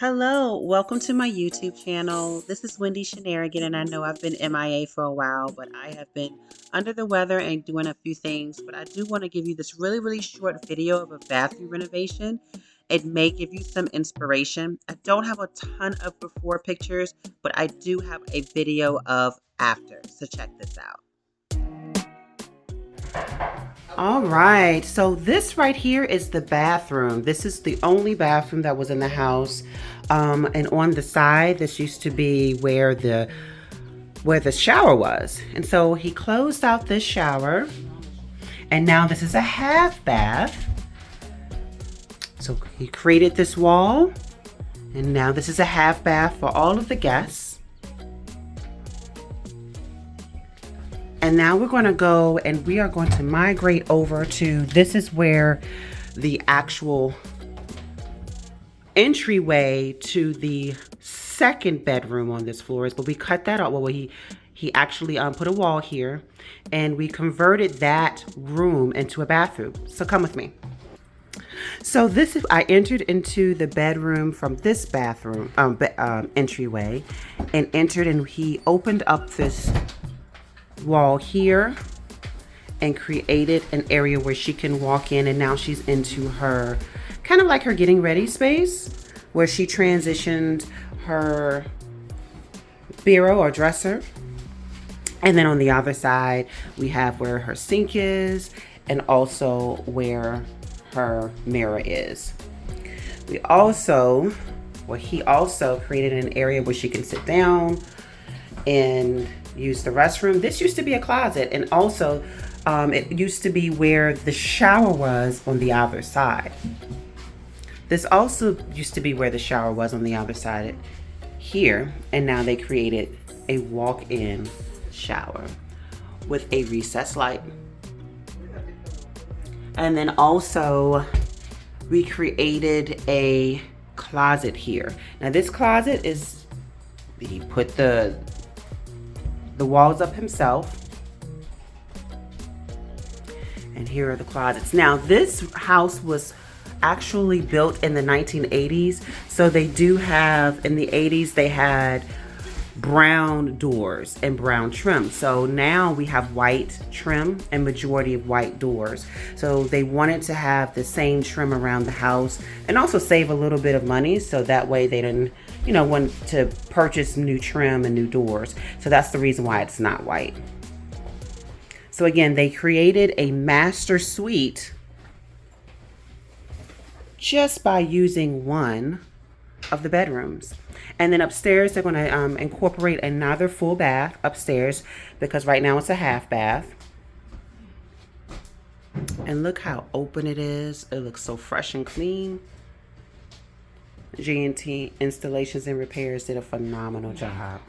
Hello, welcome to my YouTube channel. This is Wendy Shenarigan, and I know I've been MIA for a while, but I have been under the weather and doing a few things. But I do want to give you this really short video of a bathroom renovation. It may give you some inspiration. I don't have a ton of before pictures, but I do have a video of after. So check this out. All right, so this right here is the bathroom. This is the only bathroom that was in the house. And on the side, this used to be where the shower was. And so he closed out this shower. And now this is a half bath. So he created this wall. And now this is a half bath for all of the guests. And now we're going to go and we are going to migrate over to, this is where the actual entryway to the second bedroom on this floor is, but we cut that out. Well, he actually put a wall here and we converted that room into a bathroom. So come with me. So this is, I entered into the bedroom from this bathroom entryway and entered, and he opened up this wall here and created an area where she can walk in, and now she's into her kind of like her getting ready space where she transitioned her bureau or dresser. And then on the other side we have where her sink is and also where her mirror is. He also created an area where she can sit down and use the restroom. This used to be a closet, and also it used to be where the shower was on the other side. This also used to be where the shower was on the other side here, and now they created a walk-in shower with a recessed light. And then also we created a closet here. Now this closet is, he put the walls up himself. And here are the closets. Now this house was actually built in the 1980s. So they do have, in the 80s, they had brown doors and brown trim. So now we have white trim and majority of white doors. So they wanted to have the same trim around the house and also save a little bit of money. So that way they didn't, want to purchase new trim and new doors. So that's the reason why it's not white. So again, they created a master suite just by using one of the bedrooms. And then upstairs, they're going to incorporate another full bath upstairs because right now it's a half bath. And look how open it is. It looks so fresh and clean. G&T Installations and Repairs did a phenomenal job.